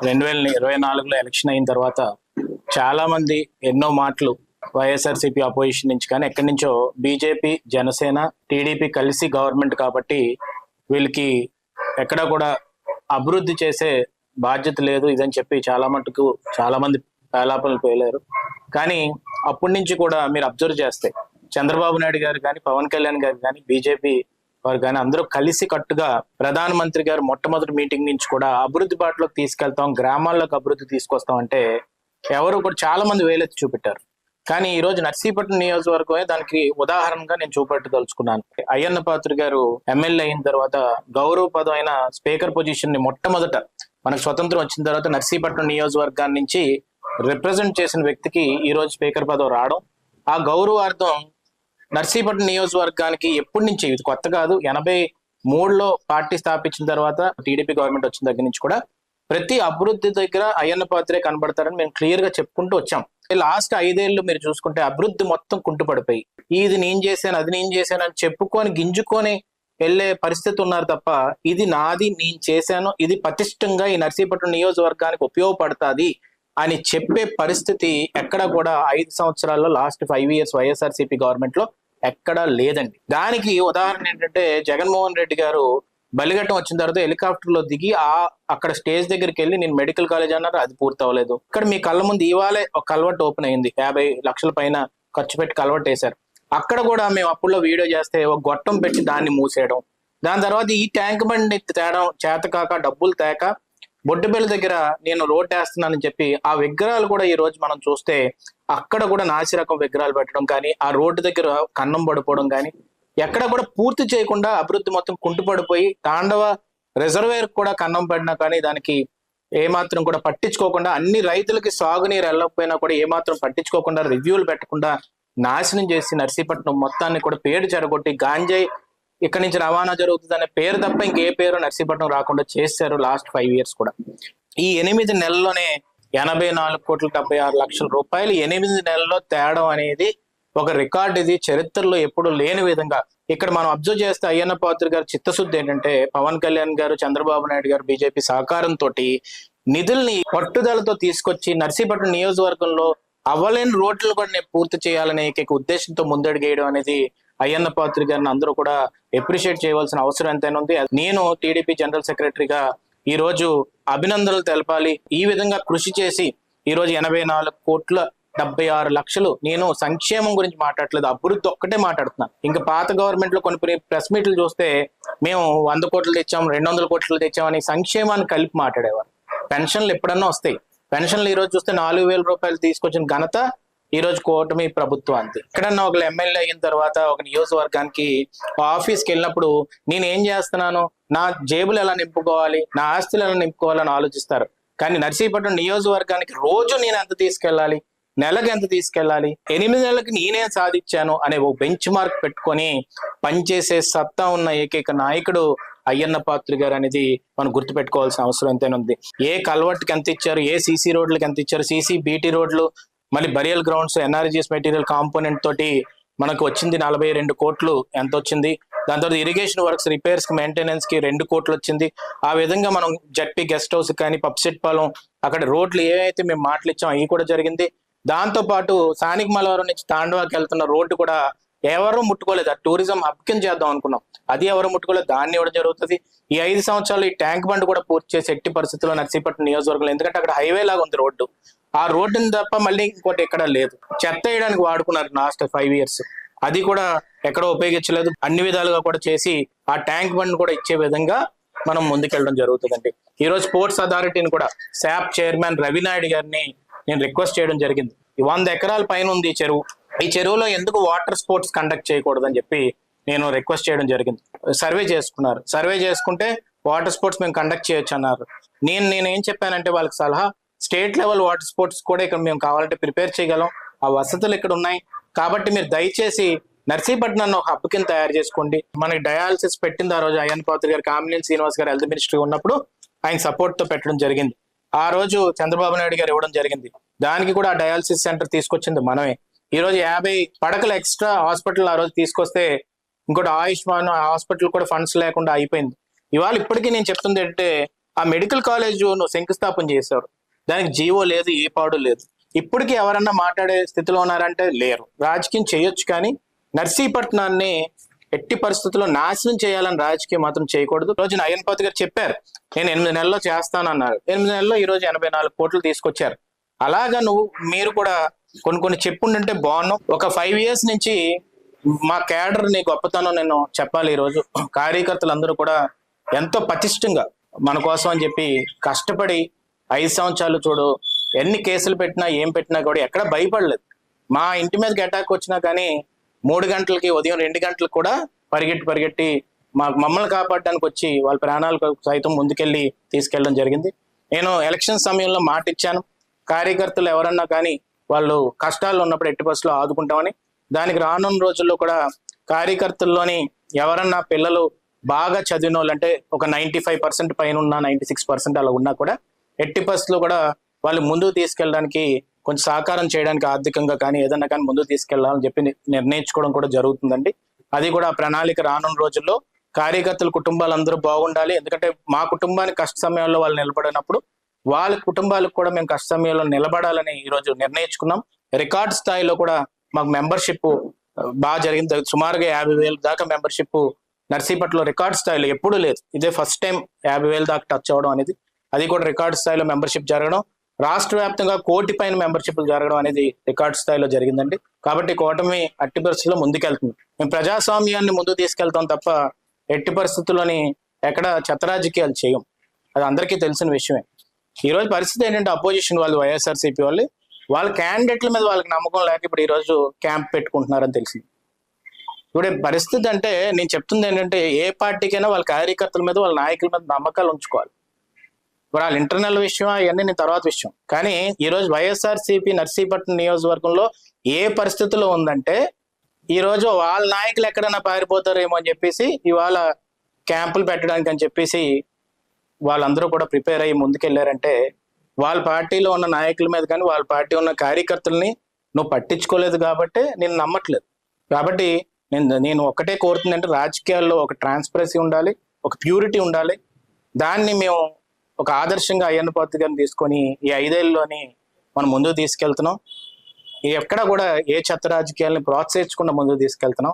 2024లో election అయిన తర్వాత చాలా మంది ఎన్నో మాటలు వైఎస్ఆర్సీపీ అపోజిషన్ నుంచి కానీ ఎక్కడి నుంచో బీజేపీ, జనసేన, టీడీపీ కలిసి గవర్నమెంట్ కాబట్టి వీళ్ళకి ఎక్కడ కూడా అభివృద్ధి చేసే బాధ్యత లేదు ఇదని చెప్పి చాలా మటుకు చాలా మంది పేలాపనలు పేలారు. కానీ అప్పటి నుంచి కూడా మీరు అబ్జర్వ్ చేస్తే చంద్రబాబు నాయుడు గారు కానీ, పవన్ కళ్యాణ్ గారు కానీ, బీజేపీ వారు కానీ అందరూ కలిసి కట్టుగా ప్రధానమంత్రి గారు మొట్టమొదటి మీటింగ్ నుంచి కూడా అభివృద్ధి బాటలోకి తీసుకెళ్తాం, గ్రామాల్లోకి అభివృద్ధి తీసుకొస్తాం అంటే ఎవరు కూడా చాలా మంది వేలెత్తి చూపెట్టారు. కానీ ఈ రోజు నర్సీపట్నం నియోజకవర్గమే దానికి ఉదాహరణగా నేను చూపెట్టదలుచుకున్నాను. అయ్యన్న పాత్రుడు గారు ఎమ్మెల్యే అయిన తర్వాత గౌరవ పదం అయిన స్పీకర్ పొజిషన్ ని మొట్టమొదట మనకు స్వతంత్రం వచ్చిన తర్వాత నర్సీపట్నం నియోజకవర్గాన్ని నుంచి రిప్రజెంట్ చేసిన వ్యక్తికి ఈ రోజు స్పీకర్ పదవి రావడం, ఆ గౌరవార్థం నర్సీపట్నం నియోజకవర్గానికి ఎప్పటి నుంచి, ఇది కొత్త కాదు, 83లో పార్టీ స్థాపించిన తర్వాత టీడీపీ గవర్నమెంట్ వచ్చిన దగ్గర నుంచి కూడా ప్రతి అభివృద్ధి దగ్గర అయ్యన్న పాత్రే కనబడతారని మేము క్లియర్ గా చెప్పుకుంటూ వచ్చాం. లాస్ట్ 5 ఏళ్ళు మీరు చూసుకుంటే అభివృద్ధి మొత్తం కుంటుపడిపోయి ఇది నేను చేశాను, అది నేను చేశాను అని చెప్పుకొని గింజుకొని వెళ్లే పరిస్థితి ఉన్నారు తప్ప ఇది నాది, నేను చేశాను, ఇది పటిష్టంగా ఈ నర్సీపట్నం నియోజకవర్గానికి ఉపయోగపడుతుంది అని చెప్పే పరిస్థితి ఎక్కడ కూడా 5 సంవత్సరాల్లో లాస్ట్ 5 ఇయర్స్ వైఎస్ఆర్సీపీ గవర్నమెంట్ లో ఎక్కడా లేదండి. దానికి ఉదాహరణ ఏంటంటే జగన్మోహన్ రెడ్డి గారు బలిఘట్టం వచ్చిన తర్వాత హెలికాప్టర్ లో దిగి అక్కడ స్టేజ్ దగ్గరికి వెళ్ళి నేను మెడికల్ కాలేజ్ అన్నారు, అది పూర్తి అవ్వలేదు. ఇక్కడ మీ కళ్ళ ముందు ఇవాళే ఒక కల్వర్ట్ ఓపెన్ అయింది, 50 లక్షల పైన ఖర్చు పెట్టి కల్వర్ట్ వేశారు. అక్కడ కూడా మేము అప్పుడులో వీడియో చేస్తే ఒక గొట్టం పెట్టి దాన్ని మూసేయడం, దాని తర్వాత ఈ ట్యాంక్ బండి తేడం చేతకాక డబ్బులు తేక బొడ్డుబెల్లి దగ్గర నేను రోడ్ వేస్తున్నానని చెప్పి ఆ విగ్రహాలు కూడా ఈ రోజు మనం చూస్తే అక్కడ కూడా నాసి రకం విగ్రహాలు పెట్టడం కానీ, ఆ రోడ్డు దగ్గర కన్నం పడిపోవడం కానీ, ఎక్కడ కూడా పూర్తి చేయకుండా అభివృద్ధి మొత్తం కుంటుపడిపోయి తాండవ రిజర్వేర్ కూడా కన్నం పడినా కానీ దానికి ఏమాత్రం కూడా పట్టించుకోకుండా, అన్ని రైతులకి సాగునీరు వెళ్ళకపోయినా కూడా ఏమాత్రం పట్టించుకోకుండా, రివ్యూలు పెట్టకుండా నాశనం చేసి నర్సీపట్నం మొత్తాన్ని కూడా పేరు చెరగొట్టి గాంజాయి ఇక్కడి నుంచి రవాణా జరుగుతుంది అనే పేరు తప్ప ఇంకే పేరు నర్సీపట్నం రాకుండా చేశారు లాస్ట్ 5 ఇయర్స్ కూడా. ఈ 8 నెలల్లోనే 84,76,00,000 రూపాయలు 8 నెలల్లో తేడం అనేది ఒక రికార్డ్. ఇది చరిత్రలో ఎప్పుడు లేని విధంగా. ఇక్కడ మనం అబ్జర్వ్ చేస్తే అయ్యన్న పాత్రుడు గారు చిత్తశుద్ధి ఏంటంటే పవన్ కళ్యాణ్ గారు, చంద్రబాబు నాయుడు గారు, బీజేపీ సహకారంతో నిధుల్ని పట్టుదలతో తీసుకొచ్చి నర్సీపట్నం నియోజకవర్గంలో అవ్వలేని రోడ్లు కూడా నేను పూర్తి చేయాలనే ఉద్దేశంతో ముందడుగేయడం అనేది అయ్యన్న పాత్రుడు గారిని అందరూ కూడా అప్రిషియేట్ చేయవలసిన అవసరం ఎంతైనా ఉంది. నేను టీడీపీ జనరల్ సెక్రటరీగా ఈ రోజు అభినందనలు తెలపాలి. ఈ విధంగా కృషి చేసి ఈ రోజు 84,76,00,000 నేను సంక్షేమం గురించి మాట్లాడట్లేదు, అభివృద్ధి ఒక్కటే మాట్లాడుతున్నాను. ఇంకా పాత గవర్నమెంట్ లో కొన్ని ప్రెస్ మీట్లు చూస్తే మేము 100 కోట్లు తెచ్చాం, 200 కోట్లు తెచ్చామని సంక్షేమాన్ని కలిపి మాట్లాడేవారు. పెన్షన్లు ఎప్పుడన్నా వస్తాయి, పెన్షన్లు ఈ రోజు చూస్తే 4,000 రూపాయలు తీసుకొచ్చిన ఘనత ఈ రోజు కూటమి ప్రభుత్వం అంతే. ఎక్కడన్నా ఒక ఎమ్మెల్యే అయిన తర్వాత ఒక నియోజకవర్గానికి ఆఫీస్కి వెళ్ళినప్పుడు నేను ఏం చేస్తున్నాను, నా జేబులు ఎలా నింపుకోవాలి, నా ఆస్తులు ఎలా నింపుకోవాలని ఆలోచిస్తారు. కానీ నర్సీపట్నం నియోజకవర్గానికి రోజు నేను ఎంత తీసుకెళ్ళాలి, నెలకు ఎంత తీసుకెళ్ళాలి, 8 నెలలకి నేనేం సాధించాను అనే ఒక బెంచ్ మార్క్ పెట్టుకొని పనిచేసే సత్తా ఉన్న ఏకైక నాయకుడు అయ్యన్న పాత్రుడు గారు అనేది మనం గుర్తుపెట్టుకోవాల్సిన అవసరం ఎంతైనా ఉంది. ఏ కల్వర్ట్కి ఎంత ఇచ్చారు, ఏ సీసీ రోడ్లకి ఎంత ఇచ్చారు, సీసీ బీటీ రోడ్లు, మళ్ళీ burial grounds, NREGS material component తోటి మనకు వచ్చింది 42 కోట్లు ఎంత వచ్చింది. దాని తర్వాత ఇరిగేషన్ వర్క్స్, రిపేర్స్ కి, మెయింటెనెన్స్ కి 2 కోట్లు వచ్చింది. ఆ విధంగా మనం జడ్పీ గెస్ట్ హౌస్ కానీ, పప్సెట్ పాలెం అక్కడ రోడ్లు ఏవైతే మేము మాటలు ఇచ్చాం అవి కూడా జరిగింది. దాంతో పాటు స్థానిక మలవరం నుంచి తాండవాకి వెళ్తున్న రోడ్డు కూడా ఎవరు ముట్టుకోలేదు, ఆ టూరిజం హబ్ కింద చేద్దాం అనుకున్నాం, అది ఎవరు ముట్టుకోలేదు, దాన్ని ఇవ్వడం జరుగుతుంది. ఈ 5 సంవత్సరాలు ఈ ట్యాంక్ బండ్ కూడా పూర్తి చేసి ఎట్టి పరిస్థితుల్లో నర్సీపట్నం నియోజకవర్గంలో, ఎందుకంటే అక్కడ హైవే లాగా ఉంది రోడ్డు, ఆ రోడ్డుని తప్ప మళ్ళీ ఇంకోటి ఎక్కడ లేదు. చెత్త వేయడానికి వాడుకున్నారు లాస్ట్ 5 ఇయర్స్, అది కూడా ఎక్కడ ఉపయోగించలేదు. అన్ని విధాలుగా కూడా చేసి ఆ ట్యాంక్ బండ్ కూడా ఇచ్చే విధంగా మనం ముందుకెళ్ళడం జరుగుతుందండి. ఈ రోజు స్పోర్ట్స్ అథారిటీని కూడా శాప్ చైర్మన్ రవినాయుడు గారిని నేను రిక్వెస్ట్ చేయడం జరిగింది. 100 ఎకరాల పైన ఉంది ఈ చెరువు, ఈ చెరువులో ఎందుకు వాటర్ స్పోర్ట్స్ కండక్ట్ చేయకూడదని చెప్పి నేను రిక్వెస్ట్ చేయడం జరిగింది. సర్వే చేసుకున్నారు, సర్వే చేసుకుంటే వాటర్ స్పోర్ట్స్ మేము కండక్ట్ చేయొచ్చు అన్నారు. నేను ఏం చెప్పానంటే వాళ్ళకి సలహా, స్టేట్ లెవెల్ వాటర్ స్పోర్ట్స్ కూడా ఇక్కడ మేము కావాలంటే ప్రిపేర్ చేయగలం, ఆ వసతులు ఇక్కడ ఉన్నాయి. కాబట్టి మీరు దయచేసి నర్సీపట్నాన్ని ఒక హబ్ కింద తయారు చేసుకోండి. మనకి డయాలసిస్ పెట్టింది ఆ రోజు అయ్యన్న పాత్రుడు గారు, కామినేని శ్రీనివాస్ గారు హెల్త్ మినిస్ట్రీ ఉన్నప్పుడు ఆయన సపోర్ట్ తో పెట్టడం జరిగింది. ఆ రోజు చంద్రబాబు నాయుడు గారు ఇవ్వడం జరిగింది. దానికి కూడా ఆ డయాలసిస్ సెంటర్ తీసుకొచ్చింది మనమే. ఈ రోజు 50 పడకలు ఎక్స్ట్రా హాస్పిటల్ ఆ రోజు తీసుకొస్తే ఇంకోటి ఆయుష్మాన్ హాస్పిటల్ కూడా ఫండ్స్ లేకుండా అయిపోయింది. ఇవాళ ఇప్పటికీ నేను చెప్తుంది ఏంటంటే ఆ మెడికల్ కాలేజ్ నువ్వు శంకుస్థాపన చేశారు, దానికి జీవో లేదు, ఏ పాడు లేదు. ఇప్పటికీ ఎవరన్నా మాట్లాడే స్థితిలో ఉన్నారంటే లేరు. రాజకీయం చేయొచ్చు, కానీ నర్సీపట్నాన్ని ఎట్టి పరిస్థితుల్లో నాశనం చేయాలని రాజకీయం మాత్రం చేయకూడదు. ఈ రోజున అయ్యన్పాత్రి గారు చెప్పారు, నేను 8 నెలల్లో చేస్తానన్నారు. 8 నెలల్లో ఈ రోజు 84 కోట్లు తీసుకొచ్చారు. అలాగా మీరు కూడా కొన్ని చెప్పుండంటే బాగున్నాం. ఒక 5 years నుంచి మా క్యాడర్ ని గొప్పతనం నేను చెప్పాలి. ఈ రోజు కార్యకర్తలందరూ కూడా ఎంతో పటిష్టంగా మన కోసం అని చెప్పి కష్టపడి 5 సంవత్సరాలు చూడు, ఎన్ని కేసులు పెట్టినా ఏం పెట్టినా కూడా ఎక్కడ భయపడలేదు. మా ఇంటి మీదకి అటాక్ వచ్చినా కానీ 3 గంటలకి, ఉదయం 2 గంటలకు కూడా పరిగెట్టి మమ్మల్ని కాపాడడానికి వచ్చి వాళ్ళ ప్రాణాలకు సైతం ముందుకెళ్ళి తీసుకెళ్ళడం జరిగింది. నేను ఎలక్షన్ సమయంలో మాట ఇచ్చాను, కార్యకర్తలు ఎవరన్నా కానీ వాళ్ళు కష్టాల్లో ఉన్నప్పుడు ఎట్టి బస్సులో ఆదుకుంటామని. దానికి రానున్న రోజుల్లో కూడా కార్యకర్తల్లోని ఎవరన్నా పిల్లలు బాగా చదివిన వాళ్ళు, అంటే ఒక 95% పైన ఉన్నా, 96% అలా ఉన్నా కూడా ఎట్టి బస్సులో కూడా వాళ్ళు ముందుకు తీసుకెళ్ళడానికి, కొంచెం సహకారం చేయడానికి ఆర్థికంగా కానీ ఏదన్నా కానీ ముందుకు తీసుకెళ్లాలని చెప్పి నిర్ణయించుకోవడం కూడా జరుగుతుందండి. అది కూడా ప్రణాళిక రానున్న రోజుల్లో కార్యకర్తల కుటుంబాలందరూ బాగుండాలి. ఎందుకంటే మా కుటుంబానికి కష్ట సమయంలో వాళ్ళు నిలబడినప్పుడు వాళ్ళ కుటుంబాలకు కూడా మేము కష్ట సమయంలో నిలబడాలని ఈరోజు నిర్ణయించుకున్నాం. రికార్డ్ స్థాయిలో కూడా మాకు మెంబర్షిప్ బాగా జరిగింది. సుమారుగా 50,000 దాకా మెంబర్షిప్ నర్సీపట్నంలో రికార్డ్ స్థాయిలో ఎప్పుడూ లేదు. ఇదే ఫస్ట్ టైం 50,000 దాకా టచ్ అవ్వడం అనేది. అది కూడా రికార్డ్ స్థాయిలో మెంబర్షిప్ జరగడం, రాష్ట్ర వ్యాప్తంగా 1 కోటి పైన మెంబర్షిప్లు జరగడం అనేది రికార్డ్ స్థాయిలో జరిగిందండి. కాబట్టి కూటమి అట్టి పరిస్థితుల్లో ముందుకెళ్తుంది. మేము ప్రజాస్వామ్యాన్ని ముందుకు తీసుకెళ్తాం తప్ప ఎట్టి పరిస్థితుల్లోని ఎక్కడ చెత్త రాజకీయాలు చేయం. అది అందరికీ తెలిసిన విషయమే. ఈ రోజు పరిస్థితి ఏంటంటే అపోజిషన్ వాళ్ళు, వైఎస్ఆర్సీపీ వాళ్ళ క్యాండిడేట్ల మీద వాళ్ళకి నమ్మకం లేక ఇప్పుడు ఈ రోజు క్యాంప్ పెట్టుకుంటున్నారని తెలిసింది. ఇప్పుడు పరిస్థితి అంటే నేను చెప్తుంది ఏంటంటే, ఏ పార్టీకైనా వాళ్ళ కార్యకర్తల మీద, వాళ్ళ నాయకుల మీద నమ్మకాలు ఉంచుకోవాలి. ఇప్పుడు వాళ్ళ ఇంటర్నల్ విషయం అవన్నీ నేను తర్వాత విషయం. కానీ ఈ రోజు వైఎస్ఆర్సీపీ నర్సీపట్నం నియోజకవర్గంలో ఏ పరిస్థితిలో ఉందంటే, ఈ రోజు వాళ్ళ నాయకులు ఎక్కడైనా పారిపోతారేమో అని చెప్పేసి ఇవాళ క్యాంపులు పెట్టడానికి అని చెప్పేసి వాళ్ళందరూ కూడా ప్రిపేర్ అయ్యి ముందుకెళ్లారంటే, వాళ్ళ పార్టీలో ఉన్న నాయకుల మీద కానీ వాళ్ళ పార్టీ ఉన్న కార్యకర్తల్ని నువ్వు పట్టించుకోలేదు కాబట్టి నేను నమ్మట్లేదు. కాబట్టి నేను ఒక్కటే కోరుతుందంటే, రాజకీయాల్లో ఒక ట్రాన్స్పరెన్సీ ఉండాలి, ఒక ప్యూరిటీ ఉండాలి. దాన్ని మేము ఒక ఆదర్శంగా అయ్యన్నపాత్రి గారిని తీసుకొని ఈ 5 ఏళ్ళలోని మనం ముందుకు తీసుకెళ్తున్నాం. ఎక్కడ కూడా ఏ చెత్త రాజకీయాలని ప్రోత్సహించకుండా ముందుకు తీసుకెళ్తున్నాం.